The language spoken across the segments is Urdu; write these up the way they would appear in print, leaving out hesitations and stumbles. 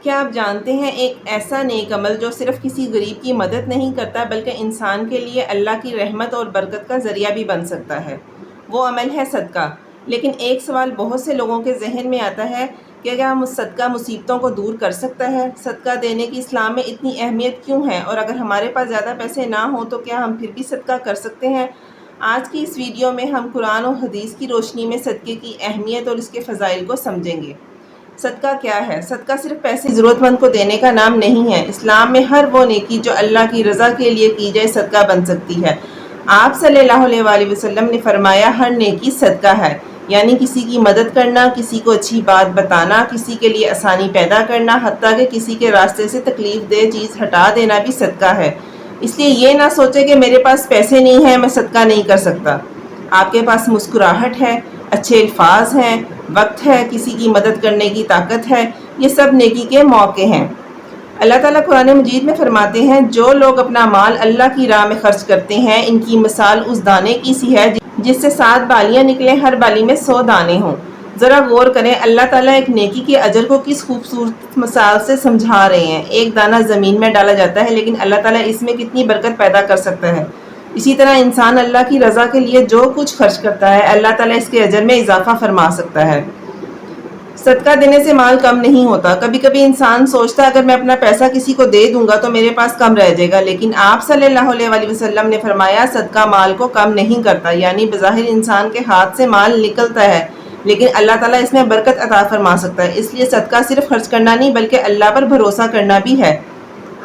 کیا آپ جانتے ہیں ایک ایسا نیک عمل جو صرف کسی غریب کی مدد نہیں کرتا بلکہ انسان کے لیے اللہ کی رحمت اور برکت کا ذریعہ بھی بن سکتا ہے؟ وہ عمل ہے صدقہ۔ لیکن ایک سوال بہت سے لوگوں کے ذہن میں آتا ہے کہ کیا صدقہ مصیبتوں کو دور کر سکتا ہے؟ صدقہ دینے کی اسلام میں اتنی اہمیت کیوں ہے؟ اور اگر ہمارے پاس زیادہ پیسے نہ ہوں تو کیا ہم پھر بھی صدقہ کر سکتے ہیں؟ آج کی اس ویڈیو میں ہم قرآن و حدیث کی روشنی میں صدقے کی اہمیت اور اس کے فضائل کو سمجھیں گے۔ صدقہ کیا ہے؟ صدقہ صرف پیسے ضرورت مند کو دینے کا نام نہیں ہے۔ اسلام میں ہر وہ نیکی جو اللہ کی رضا کے لیے کی جائے صدقہ بن سکتی ہے۔ آپ صلی اللہ علیہ وآلہ وسلم نے فرمایا ہر نیکی صدقہ ہے، یعنی کسی کی مدد کرنا، کسی کو اچھی بات بتانا، کسی کے لیے آسانی پیدا کرنا، حتیٰ کہ کسی کے راستے سے تکلیف دہ چیز ہٹا دینا بھی صدقہ ہے۔ اس لیے یہ نہ سوچے کہ میرے پاس پیسے نہیں ہیں، میں صدقہ نہیں کر سکتا۔ آپ کے پاس مسکراہٹ ہے، اچھے الفاظ ہیں، وقت ہے، کسی کی مدد کرنے کی طاقت ہے، یہ سب نیکی کے موقع ہیں۔ اللہ تعالیٰ قرآن مجید میں فرماتے ہیں جو لوگ اپنا مال اللہ کی راہ میں خرچ کرتے ہیں ان کی مثال اس دانے کی سی ہے جس سے 7 بالیاں نکلیں، ہر بالی میں 100 دانے ہوں۔ ذرا غور کریں اللہ تعالیٰ ایک نیکی کے اجر کو کس خوبصورت مثال سے سمجھا رہے ہیں۔ ایک دانہ زمین میں ڈالا جاتا ہے لیکن اللہ تعالیٰ اس میں کتنی برکت پیدا کر سکتا ہے۔ اسی طرح انسان اللہ کی رضا کے لیے جو کچھ خرچ کرتا ہے اللہ تعالیٰ اس کے اجر میں اضافہ فرما سکتا ہے۔ صدقہ دینے سے مال کم نہیں ہوتا۔ کبھی کبھی انسان سوچتا ہے اگر میں اپنا پیسہ کسی کو دے دوں گا تو میرے پاس کم رہ جائے گا، لیکن آپ صلی اللہ علیہ وآلہ وسلم نے فرمایا صدقہ مال کو کم نہیں کرتا، یعنی بظاہر انسان کے ہاتھ سے مال نکلتا ہے لیکن اللہ تعالیٰ اس میں برکت عطا فرما سکتا ہے۔ اس لیے صدقہ صرف خرچ کرنا نہیں بلکہ اللہ پر بھروسہ کرنا بھی ہے۔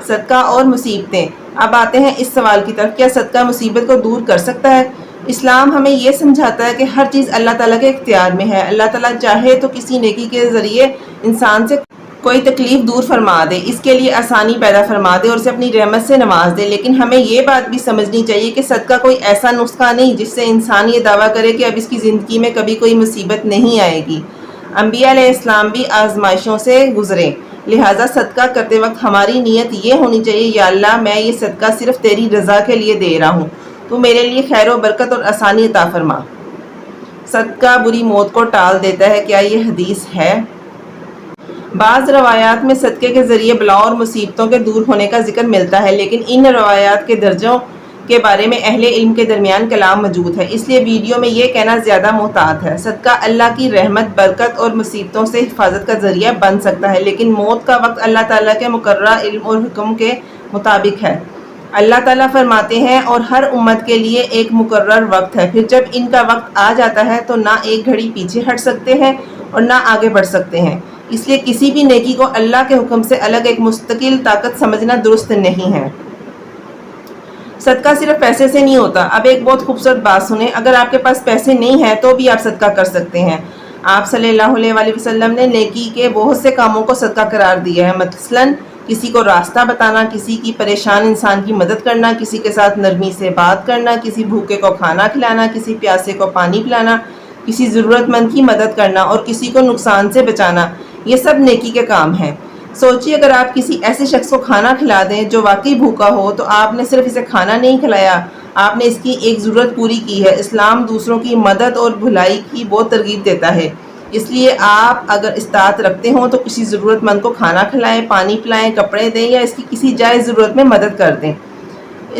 صدقہ اور مصیبتیں۔ اب آتے ہیں اس سوال کی طرف، کیا صدقہ مصیبت کو دور کر سکتا ہے؟ اسلام ہمیں یہ سمجھاتا ہے کہ ہر چیز اللہ تعالیٰ کے اختیار میں ہے۔ اللہ تعالیٰ چاہے تو کسی نیکی کے ذریعے انسان سے کوئی تکلیف دور فرما دے، اس کے لیے آسانی پیدا فرما دے اور اسے اپنی رحمت سے نواز دے، لیکن ہمیں یہ بات بھی سمجھنی چاہیے کہ صدقہ کوئی ایسا نسخہ نہیں جس سے انسان یہ دعویٰ کرے کہ اب اس کی زندگی میں کبھی کوئی مصیبت نہیں آئے گی۔ انبیاء علیہ السلام بھی آزمائشوں سے گزرے، لہٰذا صدقہ کرتے وقت ہماری نیت یہ ہونی چاہیے یا اللہ میں یہ صدقہ صرف تیری رضا کے لیے دے رہا ہوں، تو میرے لیے خیر و برکت اور آسانی عطا فرما۔ صدقہ بری موت کو ٹال دیتا ہے، کیا یہ حدیث ہے؟ بعض روایات میں صدقے کے ذریعے بلاؤں اور مصیبتوں کے دور ہونے کا ذکر ملتا ہے، لیکن ان روایات کے درجوں کے بارے میں اہل علم کے درمیان کلام موجود ہے، اس لیے ویڈیو میں یہ کہنا زیادہ محتاط ہے۔ صدقہ اللہ کی رحمت، برکت اور مصیبتوں سے حفاظت کا ذریعہ بن سکتا ہے، لیکن موت کا وقت اللہ تعالیٰ کے مقررہ علم اور حکم کے مطابق ہے۔ اللہ تعالیٰ فرماتے ہیں اور ہر امت کے لیے ایک مقرر وقت ہے، پھر جب ان کا وقت آ جاتا ہے تو نہ ایک گھڑی پیچھے ہٹ سکتے ہیں اور نہ آگے بڑھ سکتے ہیں۔ اس لیے کسی بھی نیکی کو اللہ کے حکم سے الگ ایک مستقل طاقت سمجھنا درست نہیں ہے۔ صدقہ صرف پیسے سے نہیں ہوتا۔ اب ایک بہت خوبصورت بات سنیں، اگر آپ کے پاس پیسے نہیں ہیں تو بھی آپ صدقہ کر سکتے ہیں۔ آپ صلی اللہ علیہ وآلہ وسلم نے نیکی کے بہت سے کاموں کو صدقہ قرار دیا ہے، مثلاً کسی کو راستہ بتانا، کسی کی پریشان انسان کی مدد کرنا، کسی کے ساتھ نرمی سے بات کرنا، کسی بھوکے کو کھانا کھلانا، کسی پیاسے کو پانی پلانا، کسی ضرورت مند کی مدد کرنا اور کسی کو نقصان سے بچانا، یہ سب نیکی کے کام ہیں۔ سوچیے اگر آپ کسی ایسے شخص کو کھانا کھلا دیں جو واقعی بھوکا ہو تو آپ نے صرف اسے کھانا نہیں کھلایا، آپ نے اس کی ایک ضرورت پوری کی ہے۔ اسلام دوسروں کی مدد اور بھلائی کی بہت ترغیب دیتا ہے، اس لیے آپ اگر استطاعت رکھتے ہوں تو کسی ضرورت مند کو کھانا کھلائیں، پانی پلائیں، کپڑے دیں یا اس کی کسی جائز ضرورت میں مدد کر دیں۔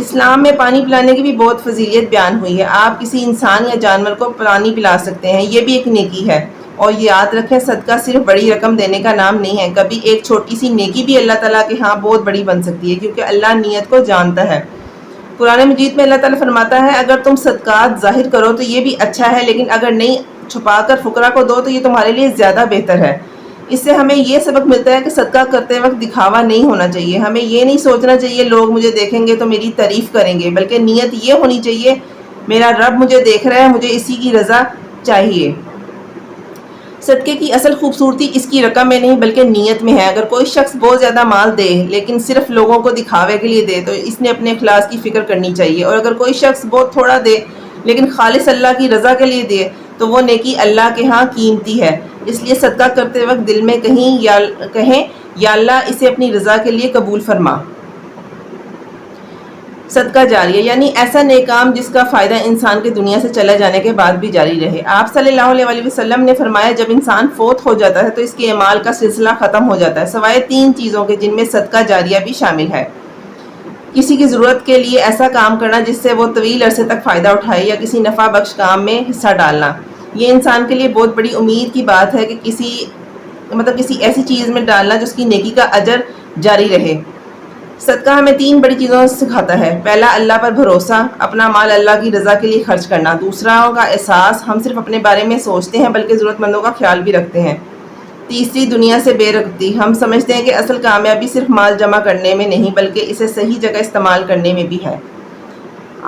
اسلام میں پانی پلانے کی بھی بہت فضیلت بیان ہوئی ہے، آپ کسی انسان یا جانور کو پانی پلا سکتے ہیں، یہ بھی ایک نیکی ہے۔ اور یاد رکھیں صدقہ صرف بڑی رقم دینے کا نام نہیں ہے، کبھی ایک چھوٹی سی نیکی بھی اللہ تعالیٰ کے ہاں بہت بڑی بن سکتی ہے، کیونکہ اللہ نیت کو جانتا ہے۔ قرآن مجید میں اللہ تعالیٰ فرماتا ہے اگر تم صدقات ظاہر کرو تو یہ بھی اچھا ہے، لیکن اگر نہیں چھپا کر فقراء کو دو تو یہ تمہارے لیے زیادہ بہتر ہے۔ اس سے ہمیں یہ سبق ملتا ہے کہ صدقہ کرتے وقت دکھاوا نہیں ہونا چاہیے، ہمیں یہ نہیں سوچنا چاہیے لوگ مجھے دیکھیں گے تو میری تعریف کریں گے، بلکہ نیت یہ ہونی چاہیے میرا رب مجھے دیکھ رہا ہے، مجھے اسی کی رضا چاہیے۔ صدقے کی اصل خوبصورتی اس کی رقم میں نہیں بلکہ نیت میں ہے۔ اگر کوئی شخص بہت زیادہ مال دے لیکن صرف لوگوں کو دکھاوے کے لیے دے تو اس نے اپنے اخلاص کی فکر کرنی چاہیے، اور اگر کوئی شخص بہت تھوڑا دے لیکن خالص اللہ کی رضا کے لیے دے تو وہ نیکی اللہ کے ہاں قیمتی ہے۔ اس لیے صدقہ کرتے وقت دل میں کہیں یا اللہ اسے اپنی رضا کے لیے قبول فرما۔ صدقہ جاریہ یعنی ایسا نیک کام جس کا فائدہ انسان کے دنیا سے چلے جانے کے بعد بھی جاری رہے۔ آپ صلی اللہ علیہ وسلم نے فرمایا جب انسان فوت ہو جاتا ہے تو اس کے اعمال کا سلسلہ ختم ہو جاتا ہے سوائے 3 چیزوں کے جن میں صدقہ جاریہ بھی شامل ہے۔ کسی کی ضرورت کے لیے ایسا کام کرنا جس سے وہ طویل عرصے تک فائدہ اٹھائے یا کسی نفع بخش کام میں حصہ ڈالنا۔ یہ انسان کے لیے بہت بڑی امید کی بات ہے کہ کسی ایسی چیز میں ڈالنا جس کی نیکی کا اجر جاری رہے۔ صدقہ ہمیں 3 بڑی چیزوں سے سکھاتا ہے۔ پہلا، اللہ پر بھروسہ، اپنا مال اللہ کی رضا کے لیے خرچ کرنا۔ دوسرا کا احساس، ہم صرف اپنے بارے میں سوچتے ہیں بلکہ ضرورت مندوں کا خیال بھی رکھتے ہیں۔ تیسری، دنیا سے بے رغبتی، ہم سمجھتے ہیں کہ اصل کامیابی صرف مال جمع کرنے میں نہیں بلکہ اسے صحیح جگہ استعمال کرنے میں بھی ہے۔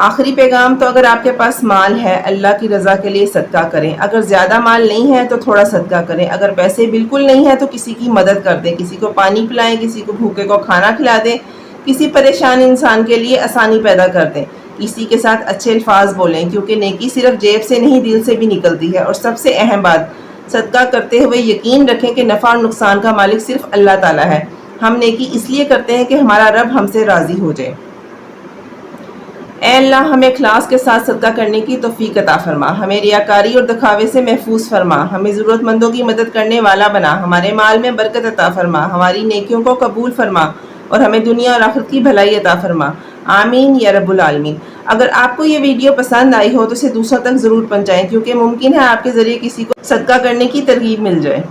آخری پیغام تو اگر آپ کے پاس مال ہے اللہ کی رضا کے لیے صدقہ کریں، اگر زیادہ مال نہیں ہے تو تھوڑا صدقہ کریں، اگر پیسے بالکل نہیں ہے تو کسی کی مدد کر دیں، کسی کو پانی پلائیں، کسی کو بھوکے کو کھانا کھلا دیں، کسی پریشان انسان کے لیے آسانی پیدا کر دیں، کسی کے ساتھ اچھے الفاظ بولیں کیونکہ نیکی صرف جیب سے نہیں دل سے بھی نکلتی ہے۔ اور سب سے اہم بات، صدقہ کرتے ہوئے یقین رکھیں کہ نفع اور نقصان کا مالک صرف اللہ تعالیٰ ہے۔ ہم نیکی اس لیے کرتے ہیں کہ ہمارا رب ہم سے راضی ہو جائے۔ اے اللہ ہمیں اخلاص کے ساتھ صدقہ کرنے کی توفیق عطا فرما، ہمیں ریاکاری اور دکھاوے سے محفوظ فرما، ہمیں ضرورت مندوں کی مدد کرنے والا بنا، ہمارے مال میں برکت عطا فرما، ہماری نیکیوں کو قبول فرما اور ہمیں دنیا اور آخرت کی بھلائی عطا فرما، آمین یا رب العالمین۔ اگر آپ کو یہ ویڈیو پسند آئی ہو تو اسے دوسروں تک ضرور پہنچائیں کیونکہ ممکن ہے آپ کے ذریعے کسی کو صدقہ کرنے کی ترغیب مل جائے۔